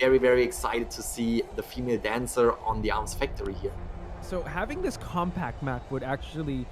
very, very excited to see the female dancer on the Arms Factory here. So having this compact map would actually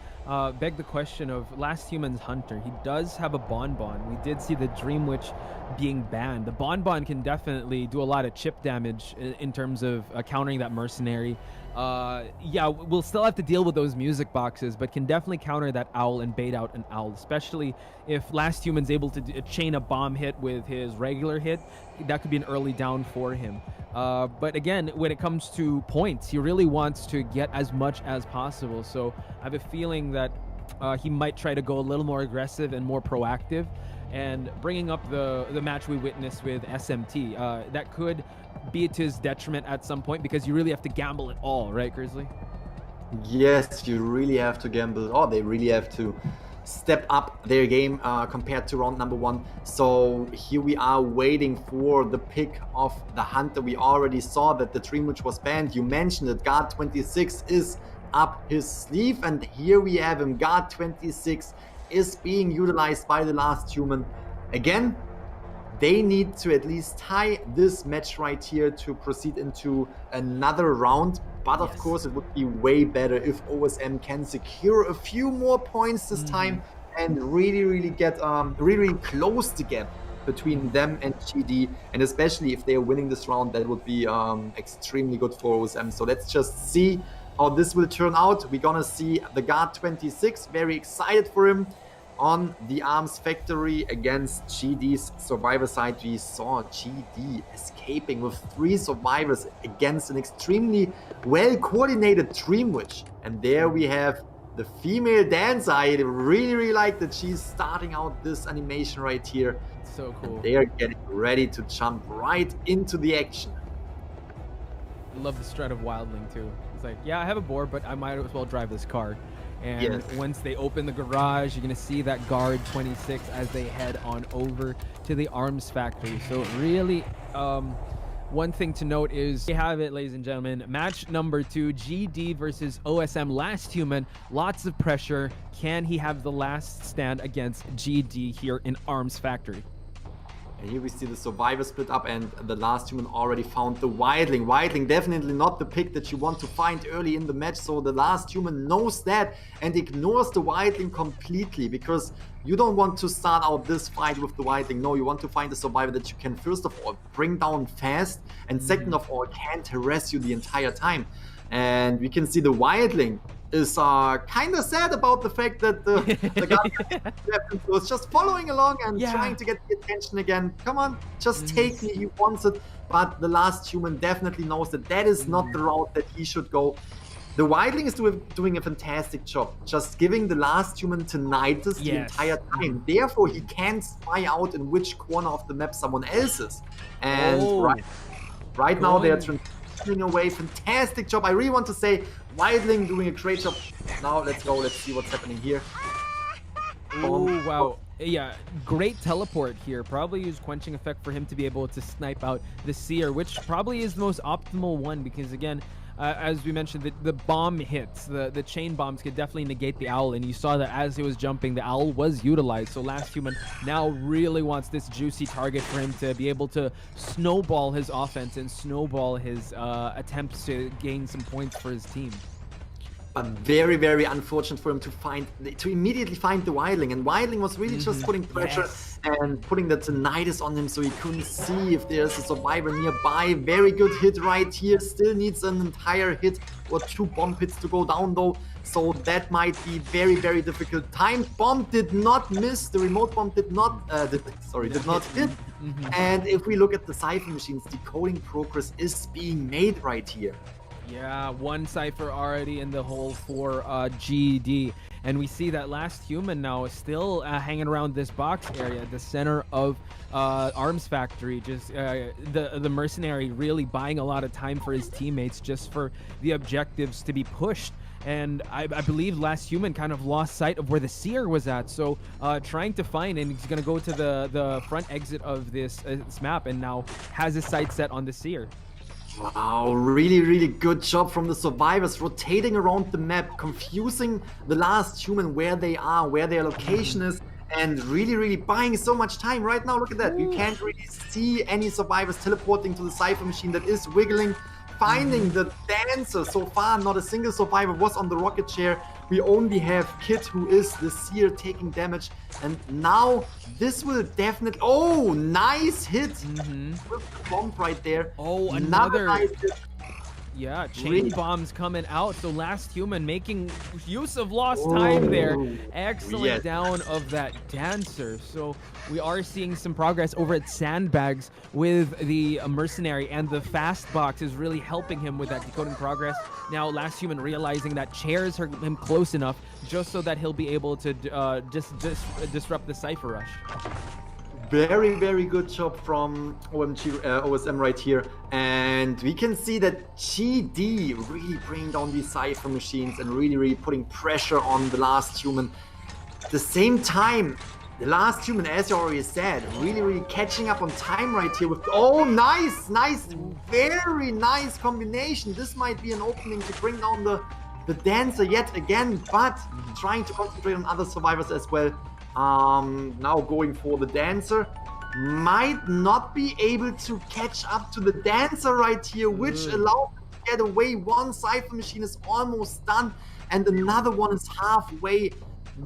beg the question of Last Human's Hunter. He does have a Bonbon. We did see the Dream Witch being banned. The Bonbon can definitely do a lot of chip damage in terms of countering that mercenary. Yeah, we'll still have to deal with those music boxes, but can definitely counter that owl and bait out an owl, especially if Last Human's able to chain a bomb hit with his regular hit. That could be an early down for him. But again, when it comes to points, he really wants to get as much as possible. So I have a feeling that he might try to go a little more aggressive and more proactive. And bringing up the match we witnessed with SMT, that could be to his detriment at some point because you really have to gamble it all, right, Grizzly? Yes, you really have to gamble. Oh, they really have to step up their game compared to round number 1. So here we are waiting for the pick of the Hunter. We already saw that the Dream Witch was banned. You mentioned it. Guard 26 is up his sleeve, and here we have him. Guard 26 is being utilized by the Last Human. Again, they need to at least tie this match right here to proceed into another round. But of course, it would be way better if OSM can secure a few more points this time and really get really close the gap between them and GD. And especially if they are winning this round, that would be extremely good for OSM. So let's just see how this will turn out. We're gonna see the Guard 26, very excited for him. On the Arms Factory against GD's survivor side, we saw GD escaping with 3 survivors against an extremely well-coordinated Dream Witch. And there we have the female dancer. I really like that she's starting out this animation right here. So cool. And they are getting ready to jump right into the action. Love the strut of Wildling too. It's like, yeah, I have a board, but I might as well drive this car. And once they open the garage, you're going to see that Guard 26 as they head on over to the Arms Factory. So really, one thing to note is we have it, ladies and gentlemen. Match number 2, GD versus OSM Last Human. Lots of pressure. Can he have the last stand against GD here in Arms Factory? And here we see the survivor split up, and the Last Human already found the Wildling. Wildling definitely not the pick that you want to find early in the match, so the Last Human knows that and ignores the Wildling completely, because you don't want to start out this fight with the Wildling. No, you want to find a survivor that you can first of all bring down fast, and second of all can't harass you the entire time. And we can see the Wildling is kind of sad about the fact that the guy was just following along and trying to get the attention again. Come on, just take me, he wants it. But the Last Human definitely knows that that is not the route that he should go. The Wildling is doing a fantastic job, just giving the Last Human tinnitus the entire time. Therefore, he can't spy out in which corner of the map someone else is. And right now they're transitioning away. Fantastic job. I really want to say Wildling doing a great job. Now let's go. Let's see what's happening here. Oh, wow. Yeah, great teleport here. Probably use quenching effect for him to be able to snipe out the Seer, which probably is the most optimal one because, again, as we mentioned, the bomb hits, the chain bombs could definitely negate the owl, and you saw that as he was jumping, the owl was utilized. So Last Human now really wants this juicy target for him to be able to snowball his offense and snowball his attempts to gain some points for his team. But very unfortunate for him to immediately find the Wildling, and Wildling was really just putting pressure and putting the tinnitus on him, so he couldn't see if there's a survivor nearby. Very good hit right here. Still needs an entire hit or 2 bomb hits to go down though, so that might be very difficult. Time bomb did not miss. The remote bomb did not hit. And if we look at the Cypher machines, decoding progress is being made right here. Yeah, 1 Cypher already in the hole for GD. And we see that Last Human now is still hanging around this box area, the center of Arms Factory. Just the mercenary really buying a lot of time for his teammates just for the objectives to be pushed. And I believe Last Human kind of lost sight of where the Seer was at. So trying to find, and he's going to go to the front exit of this map and now has his sight set on the Seer. Wow, really good job from the survivors, rotating around the map, confusing the Last Human where they are, where their location is, and really buying so much time right now. Look at that. You can't really see any survivors teleporting to the Cypher machine that is wiggling, finding the dancer. So far, not a single survivor was on the rocket chair. We only have Kit, who is the seer, taking damage. And now this will definitely... Oh, nice hit with the bomb right there. Oh, another nice hit. Yeah, chain bombs coming out. So Last Human making use of lost time there. Excellent down of that dancer. So we are seeing some progress over at Sandbags with the mercenary, and the fast box is really helping him with that decoding progress. Now Last Human realizing that chairs are him close enough just so that he'll be able to disrupt the Cypher rush. Very good job from OSM right here, and we can see that GD really bringing down these Cypher machines and really putting pressure on the Last Human. At the same time, the Last Human, as you already said, really catching up on time right here with... Oh, nice, very nice combination. This might be an opening to bring down the dancer yet again, but trying to concentrate on other survivors as well. Now going for the dancer, might not be able to catch up to the dancer right here, which allows him to get away. One Cypher machine is almost done and another one is halfway.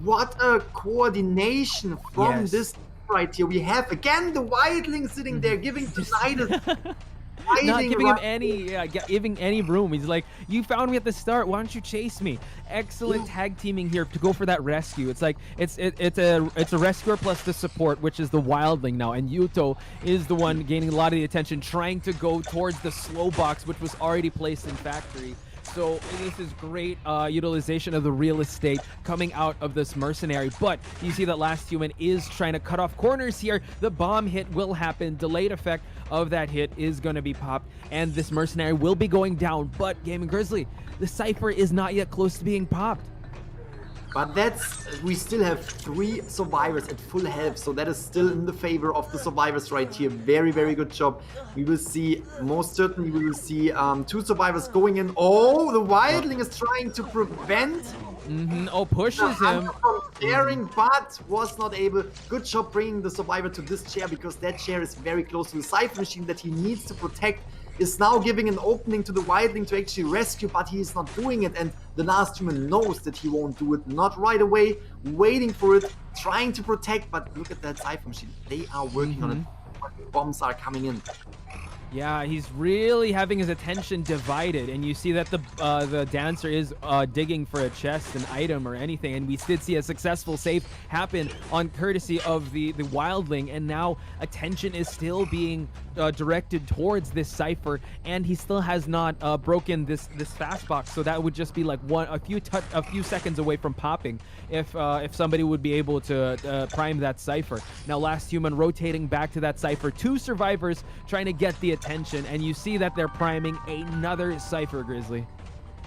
What a coordination from this right here. We have again the Wildling sitting there giving Tinnitus. Not giving him giving any room. He's like, you found me at the start, why don't you chase me? Excellent tag teaming here to go for that rescue. It's like it's a rescuer plus the support, which is the Wildling now, and Yuto is the one gaining a lot of the attention, trying to go towards the slow box, which was already placed in factory. So this is great utilization of the real estate coming out of this mercenary. But you see that Last Human is trying to cut off corners here. The bomb hit will happen. Delayed effect of that hit is going to be popped, and this mercenary will be going down. But Gaming Grizzly, the Cypher is not yet close to being popped. But we still have 3 survivors at full health, so that is still in the favor of the survivors right here. Very good job. We will see, most certainly we will see 2 survivors going in. Oh, the Wildling is trying to prevent Oh, pushes him from daring, but was not able. Good job bringing the survivor to this chair, because that chair is very close to the Cypher machine that he needs to protect. Is now giving an opening to the Wildling to actually rescue, but he is not doing it, and the Last Human knows that he won't do it. Not right away, waiting for it, trying to protect, but look at that Cypher machine. They are working on it. Bombs are coming in. Yeah, he's really having his attention divided, and you see that the dancer is digging for a chest, an item, or anything, and we did see a successful save happen on courtesy of the Wildling, and now attention is still being directed towards this Cypher, and he still has not broken this fast box, so that would just be like a few seconds away from popping if somebody would be able to prime that Cypher. Now Last Human rotating back to that Cypher, 2 survivors trying to get the attention, and you see that they're priming another Cypher, Grizzly.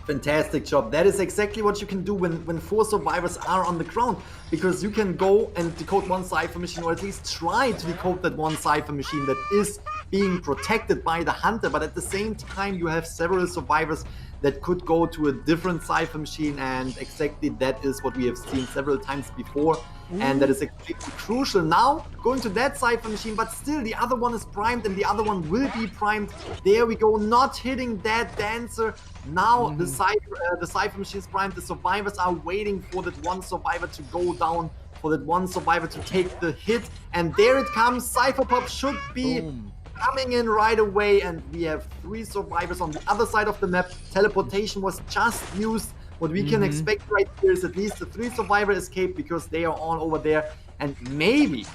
Fantastic job. That is exactly what you can do when 4 survivors are on the ground, because you can go and decode one Cypher machine, or at least try to decode that one Cypher machine that is being protected by the hunter, but at the same time you have several survivors that could go to a different Cypher machine, and exactly that is what we have seen several times before. And that is extremely crucial. Now going to that Cypher machine, but still the other one is primed and the other one will be primed. There we go, not hitting that dancer. Now the Cypher machine is primed. The survivors are waiting for that one survivor to go down, for that one survivor to take the hit, and there it comes. Cypher Pop should be coming in right away, and we have 3 survivors on the other side of the map. Teleportation was just used. What we can expect right here is at least a 3 survivor escape, because they are all over there, and maybe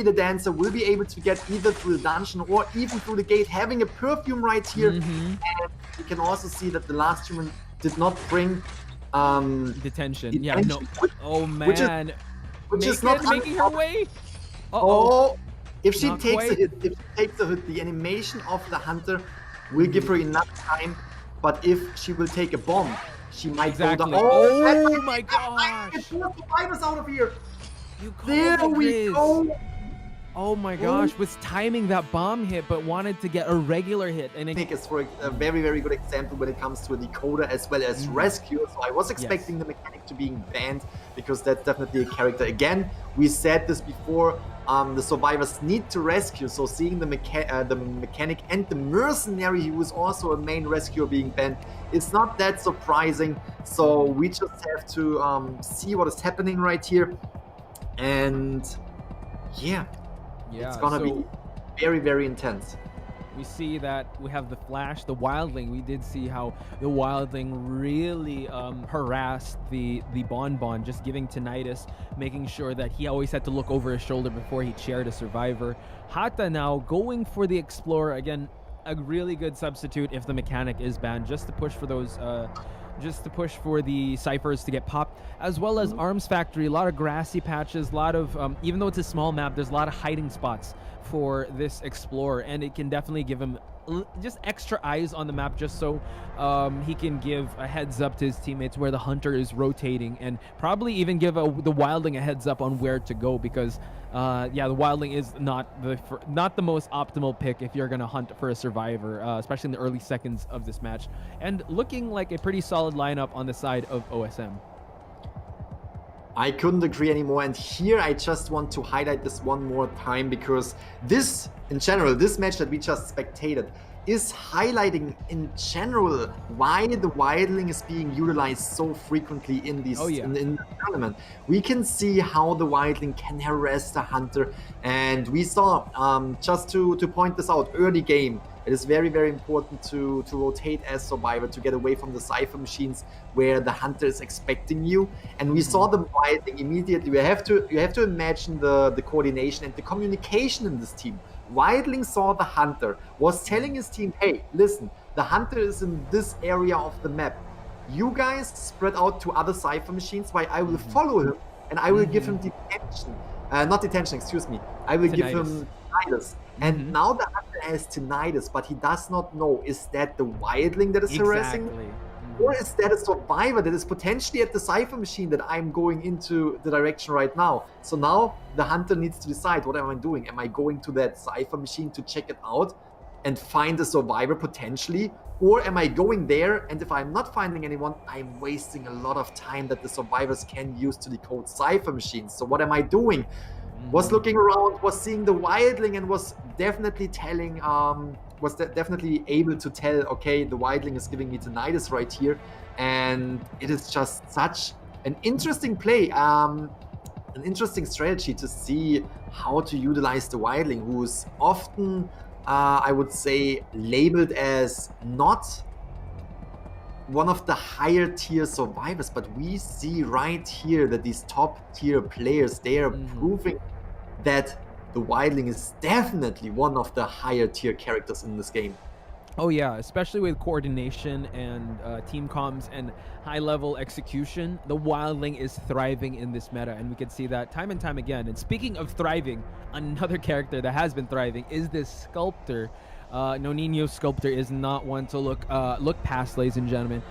the dancer will be able to get either through the dungeon or even through the gate, having a perfume right here. And you can also see that the Last Human did not bring detention. Yeah, no. Oh man, which is not making her way. Oh, if she takes a hit, the animation of the hunter will give her enough time. But if she will take a bomb, she might go down. Oh my gosh! Get 4 survivors out of here. There we go. Oh my gosh, was timing that bomb hit, but wanted to get a regular hit. And I think it's for a very good example when it comes to a decoder as well as rescue. So I was expecting the mechanic back to being banned, because that's definitely a character. Again, we said this before, the survivors need to rescue, so seeing the mechanic and the mercenary, who was also a main rescuer, being banned, it's not that surprising. So we just have to see what is happening right here. And yeah, it's gonna be very, very intense. We see that we have the Flash, the Wildling. We did see how the Wildling really harassed the Bonbon, just giving tinnitus, making sure that he always had to look over his shoulder before he chaired a survivor. Hata now going for the Explorer. Again, a really good substitute if the mechanic is banned, just to push for those just to push for the ciphers to get popped, as well as Arms Factory. A lot of grassy patches, a lot of even though it's a small map, there's a lot of hiding spots for this Explorer, and it can definitely give him just extra eyes on the map, just so he can give a heads up to his teammates where the Hunter is rotating, and probably even give the Wildling a heads up on where to go, because yeah, the Wildling is not the most optimal pick if you're gonna hunt for a survivor, especially in the early seconds of this match. And looking like a pretty solid lineup on the side of OSM. I couldn't agree anymore. And here I just want to highlight this one more time, because this, in general, this match that we just spectated is highlighting in general why the Wildling is being utilized so frequently in these in the tournament. We can see how the Wildling can harass the Hunter, and we saw, just to point this out, early game, it is very, very important to rotate as survivor, to get away from the cipher machines where the Hunter is expecting you. And we saw the Wildling immediately. You have to imagine the coordination and the communication in this team. Wildling saw the Hunter, was telling his team, hey, listen, the Hunter is in this area of the map. You guys spread out to other cipher machines while I will follow him, and I will give him detention. Not detention, excuse me. I will give him tinnitus. And now the Hunter has tinnitus, but he does not know, is that the Wildling that is harassing him? Or is that a survivor that is potentially at the cipher machine that I'm going into the direction right now? So now the Hunter needs to decide, what am I doing? Am I going to that cipher machine to check it out and find a survivor potentially? Or am I going there, and if I'm not finding anyone, I'm wasting a lot of time that the survivors can use to decode cipher machines. So what am I doing? Was looking around, was seeing the Wildling, and was definitely telling, definitely able to tell, okay, the Wildling is giving me tinnitus right here. And it is just such an interesting play, an interesting strategy to see how to utilize the Wildling, who's often, I would say, labeled as not one of the higher tier survivors, but we see right here that these top tier players, they are proving that the Wildling is definitely one of the higher tier characters in this game. Oh yeah, especially with coordination and team comms and high level execution, the Wildling is thriving in this meta, and we can see that time and time again. And speaking of thriving, another character that has been thriving is this Sculptor. No Nino Sculptor is not one to look past, ladies and gentlemen.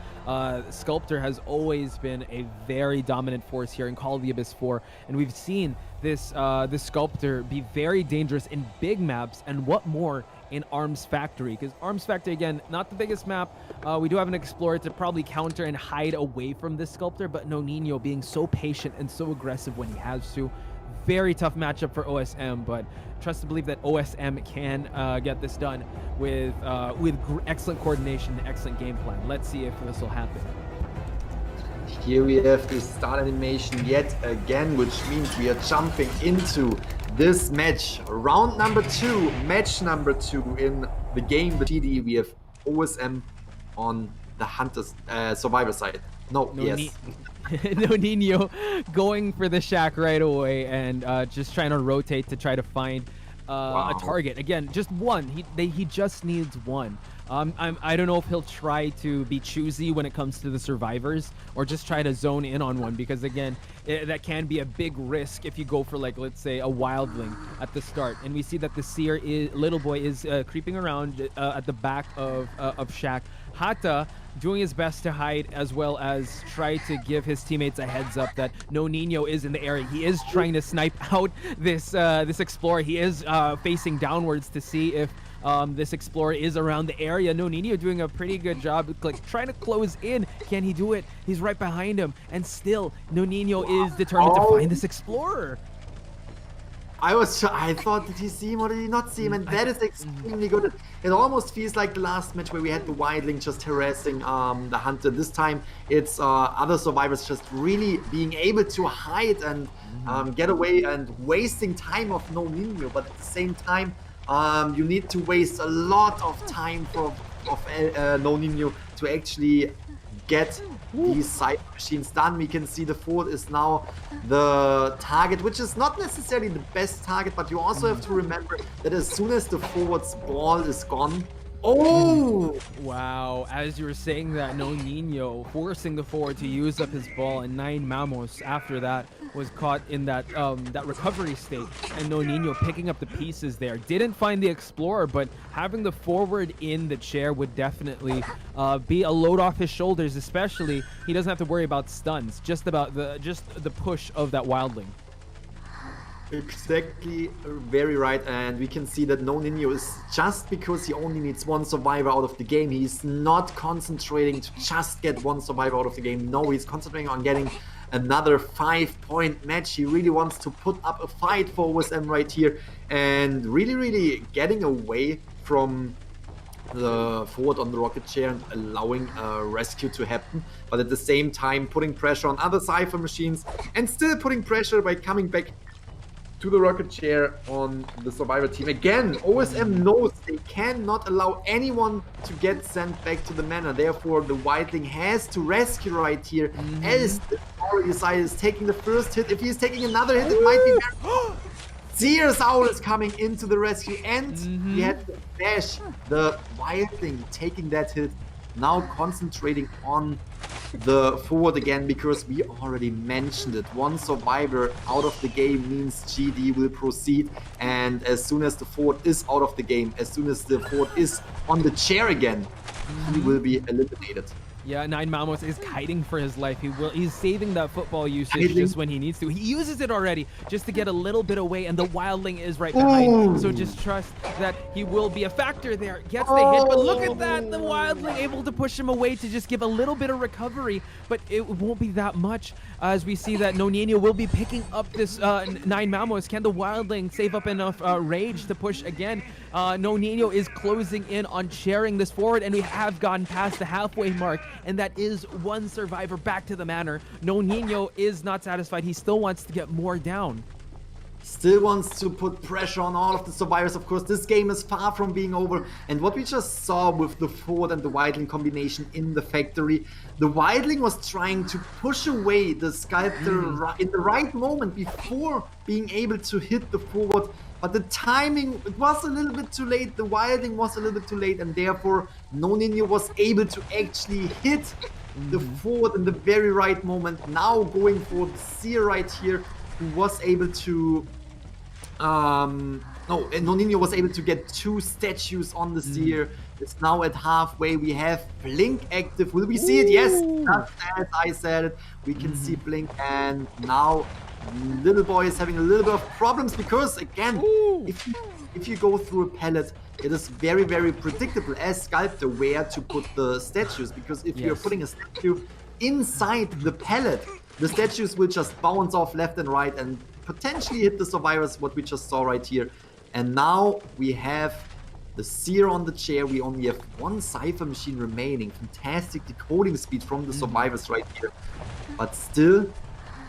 Sculptor has always been a very dominant force here in Call of the Abyss 4, and we've seen this Sculptor be very dangerous in big maps, and what more in Arms Factory, because Arms Factory, again, not the biggest map. We do have an Explorer to probably counter and hide away from this Sculptor, but No Nino being so patient and so aggressive when he has to. Very tough matchup for OSM, but trust to believe that OSM can get this done with excellent coordination and excellent game plan. Let's see if this will happen. Here we have the start animation yet again, which means we are jumping into this match. Round number 2, match number 2 in the game. The TD, we have OSM on the Hunter's survivor side. No, yes. No Nino going for the shack right away, and just trying to rotate to try to find a target. Again, just one. He just needs one. I don't know if he'll try to be choosy when it comes to the survivors, or just try to zone in on one, because again, that can be a big risk if you go for, like, let's say a Wildling at the start. And we see that the Seer little boy is creeping around at the back of shack. Hata doing his best to hide, as well as try to give his teammates a heads up that No Nino is in the area. He is trying to snipe out this Explorer. He is facing downwards to see if this Explorer is around the area. No Nino doing a pretty good job, like trying to close in. Can he do it? He's right behind him, and still No Nino is determined to find this Explorer. I thought, did he see him or did he not see him? And that is extremely good. It almost feels like the last match where we had the Wildling just harassing the Hunter. This time it's other survivors just really being able to hide and get away and wasting time of No Nino. But at the same time, you need to waste a lot of time of No Nino to actually get these cypher machines done. We can see the fort is now the target, which is not necessarily the best target, but you also have to remember that as soon as the forward's ball is gone, oh! Wow, as you were saying that, No Nino forcing the forward to use up his ball, and 9 Mamos after that was caught in that that recovery state, and No Nino picking up the pieces there. Didn't find the Explorer, but having the forward in the chair would definitely be a load off his shoulders, especially he doesn't have to worry about stuns, just the push of that Wildling. Exactly, very right, and we can see that No Nino is, just because he only needs 1 survivor out of the game, he's not concentrating to just get 1 survivor out of the game. No, he's concentrating on getting another 5-point match. He really wants to put up a fight for OSM right here and really getting away from the forward on the rocket chair and allowing a rescue to happen, but at the same time putting pressure on other cypher machines and still putting pressure by coming back to the rocket chair on the survivor team. Again, OSM knows they cannot allow anyone to get sent back to the manor. Therefore, the Wildling has to rescue right here as the Story side is taking the first hit. If he's taking another hit, it might be very... Sears Owl is coming into the rescue, and he had to dash. The Wildling taking that hit, now concentrating on the forward again, because we already mentioned it. 1 survivor out of the game means GD will proceed, and as soon as the forward is out of the game, as soon as the forward is on the chair again, he will be eliminated. Yeah, 9 Mamos is kiting for his life. He's saving that football usage just when he needs to. He uses it already just to get a little bit away, and the Wildling is right behind. So just trust that he will be a factor there. Gets the hit, but look at that. The Wildling able to push him away to just give a little bit of recovery, but it won't be that much, as we see that No Nino will be picking up this 9 Mamos. Can the Wildling save up enough rage to push again? No Nino is closing in on sharing this forward, and we have gotten past the halfway mark, and that is 1 survivor back to the manor. No Nino is not satisfied. He still wants to get more down. Still wants to put pressure on all of the survivors. Of course, this game is far from being over. And what we just saw with the forward and the Wildling combination in the factory, the Wildling was trying to push away the Sculptor in the right moment before being able to hit the forward. But the timing, it was a little bit too late. The Wildling was a little bit too late, and therefore No Nino was able to actually hit the forward in the very right moment. Now going for the Seer right here, who was able to No Nino was able to get 2 statues on the Seer. It's now at halfway. We have Blink active. Will we see it? Yes, just as I said it. We can see Blink, and now Little Boy is having a little bit of problems because, again, if you go through a pallet, it is very predictable as Sculptor where to put the statues, because if you're putting a statue inside the pallet, the statues will just bounce off left and right and potentially hit the survivors, what we just saw right here. And now we have the Seer on the chair. We only have 1 cypher machine remaining. Fantastic decoding speed from the survivors right here. But still,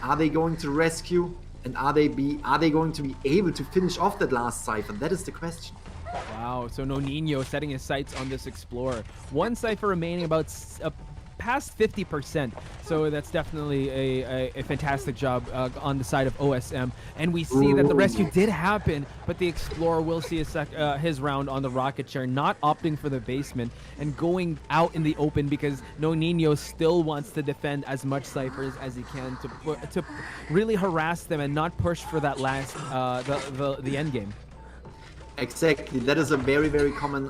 are they going to rescue? And are they going to be able to finish off that last cypher? That is the question. Wow, so No Nino setting his sights on this Explorer. 1 cypher remaining, about past 50%. So that's definitely a fantastic job on the side of OSM. And we see that the rescue did happen, but the Explorer will see his round on the rocket chair, not opting for the basement and going out in the open, because No Nino still wants to defend as much ciphers as he can to really harass them and not push for that last the end game. Exactly. That is a very, very common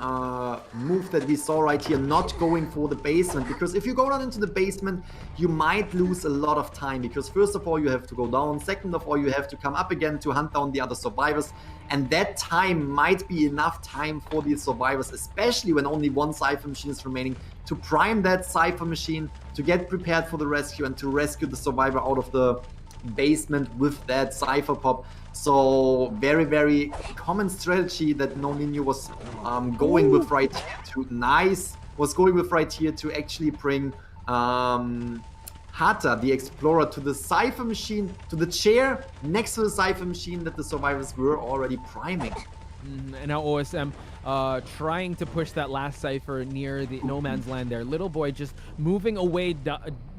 move that we saw right here, not going for the basement. Because if you go down into the basement, you might lose a lot of time. Because first of all, you have to go down. Second of all, you have to come up again to hunt down the other survivors. And that time might be enough time for the survivors, especially when only one Cypher machine is remaining, to prime that Cypher machine, to get prepared for the rescue, and to rescue the survivor out of the basement with that Cypher pop. So very, very common strategy that No Nino was going with right here to actually bring Hata, the Explorer, to the Cypher machine, to the chair next to the Cypher machine that the survivors were already priming. And now OSM trying to push that last Cypher near the no man's land there. Little boy just moving away,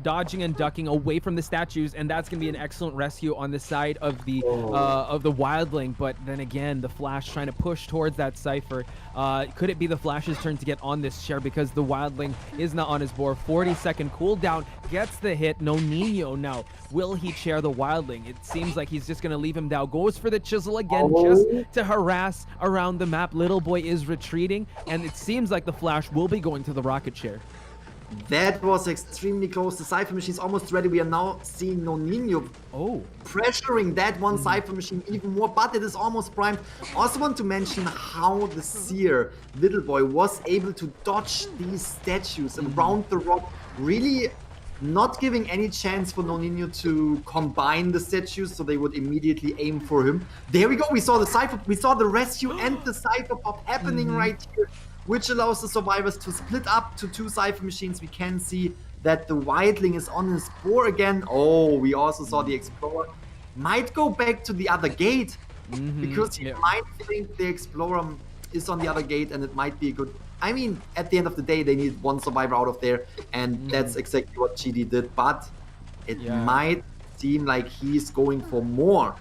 dodging and ducking away from the statues, and that's gonna be an excellent rescue on the side of the wildling. But then again, the Flash trying to push towards that Cypher. Could it be the Flash's turn to get on this chair, because the wildling is not on his board? 40-second cooldown, gets the hit. No Nino now. Will he chair the wildling? It seems like he's just gonna leave him down. Goes for the chisel again, just to harass around the map. Little boy is retreating, and it seems like the Flash will be going to the rocket chair. That was extremely close. The Cypher machine is almost ready. We are now seeing No Nino pressuring that one Cypher machine even more, but it is almost primed. Also want to mention how the Seer, Little Boy, was able to dodge these statues around the rock, really not giving any chance for No Nino to combine the statues, so they would immediately aim for him. There we go. We saw the Cypher, we saw the rescue and the Cypher pop happening right here, which allows the survivors to split up to two Cypher machines. We can see that the wildling is on his board again. Oh, we also saw the Explorer might go back to the other gate, because he might think the Explorer is on the other gate, and it might be a good... I mean, at the end of the day, they need one survivor out of there, and that's exactly what GD did, but it might seem like he's going for more.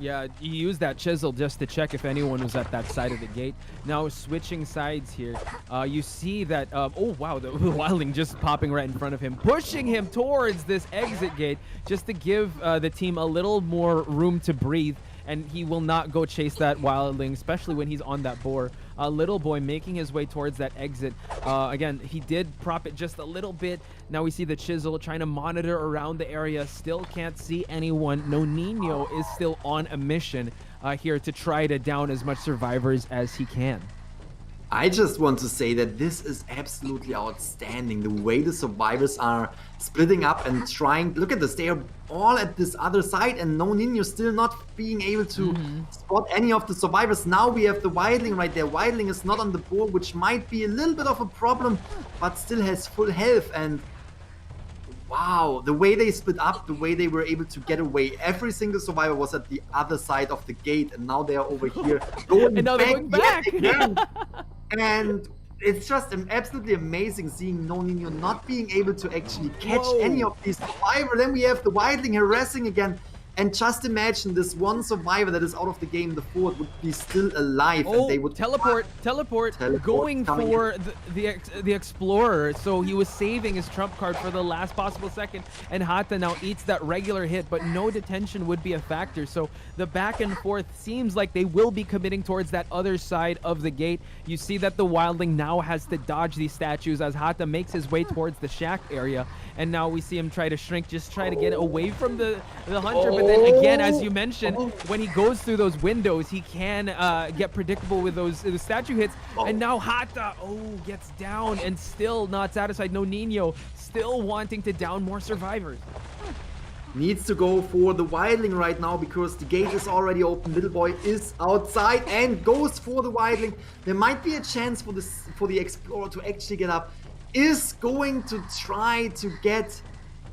Yeah, he used that chisel just to check if anyone was at that side of the gate. Now switching sides here, you see that, oh wow, the wildling just popping right in front of him, pushing him towards this exit gate just to give the team a little more room to breathe, and he will not go chase that wildling, especially when he's on that boar. Little boy making his way towards that exit. Again, he did prop it just a little bit. Now we see the chisel trying to monitor around the area. Still can't see anyone. No Nino is still on a mission here to try to down as much survivors as he can. I just want to say that this is absolutely outstanding. The way the survivors are splitting up and trying. Look at this. They are all at this other side, and No Nino still not being able to spot any of the survivors. Now we have the wildling right there. Wildling is not on the board, which might be a little bit of a problem, but still has full health. And wow, the way they split up, the way they were able to get away. Every single survivor was at the other side of the gate, and now they are over here going and now they're going back. Again. And it's just absolutely amazing seeing No Nino not being able to actually catch any of these survivors. Then we have the wildling harassing again. And just imagine this one survivor that is out of the game, the fourth, would be still alive, and they would teleport, going for the Explorer. So he was saving his trump card for the last possible second, and Hata now eats that regular hit, but no detention would be a factor. So the back and forth seems like they will be committing towards that other side of the gate. You see that the wildling now has to dodge these statues as Hata makes his way towards the shack area, and now we see him try to shrink, just try to get away from the hunter. But then again, as you mentioned, when he goes through those windows, he can get predictable with those statue hits. And now Hata, gets down and still not satisfied. No Nino still wanting to down more survivors. Needs to go for the wildling right now because the gate is already open. Little boy is outside and goes for the wildling. There might be a chance for the Explorer to actually get up. Is going to try to get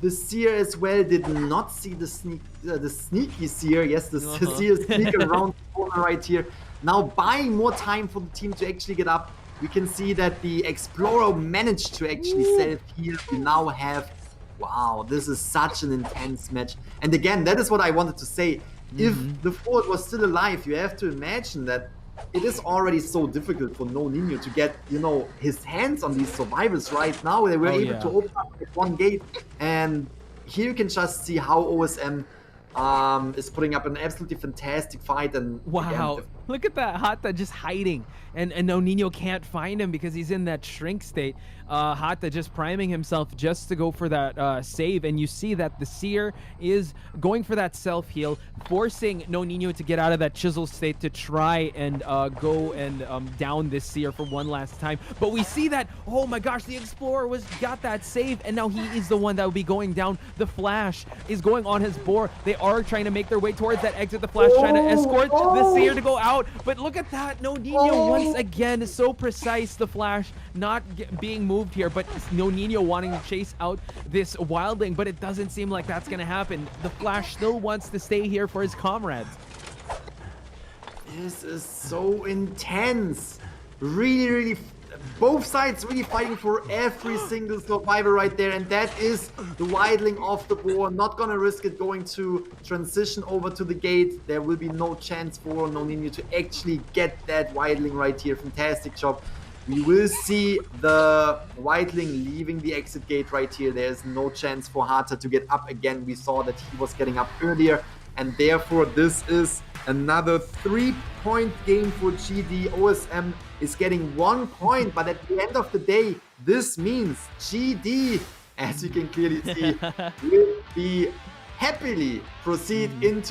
the Seer as well. Did not see the sneaky Seer. Yes, the Seer sneak around the corner right here. Now buying more time for the team to actually get up. We can see that the Explorer managed to actually self-heal. We now have... Wow, this is such an intense match. And again, that is what I wanted to say. If the Ford was still alive, you have to imagine that it is already so difficult for No Nino to get, his hands on these survivors right now. They were able to open up one gate. And here you can just see how OSM is putting up an absolutely fantastic fight. And wow, again, Look at that Hata just hiding, and No Nino can't find him because he's in that shrink state. Hata just priming himself just to go for that save, and you see that the Seer is going for that self heal, forcing No Nino to get out of that chisel state to try and go and down this Seer for one last time. But we see that, oh my gosh, the Explorer got that save, and now he is the one that will be going down. The Flash is going on his board. They are trying to make their way towards that exit. The Flash trying to escort the Seer to go out, but look at that, No Nino once again is so precise. The Flash not being moved here, but No Nino wanting to chase out this wildling, but it doesn't seem like that's gonna happen. The Flash still wants to stay here for his comrades. This is so intense. Really, both sides really fighting for every single survivor right there, and that is the wildling off the board. Not gonna risk it going to transition over to the gate. There will be no chance for No Nino to actually get that wildling right here. Fantastic job. We will see the wildling leaving the exit gate right here. There's no chance for Hata to get up again. We saw that he was getting up earlier, and therefore this is another 3-point game for GD. OSM is getting 1 point, but at the end of the day, this means GD, as you can clearly see, will be happily proceed into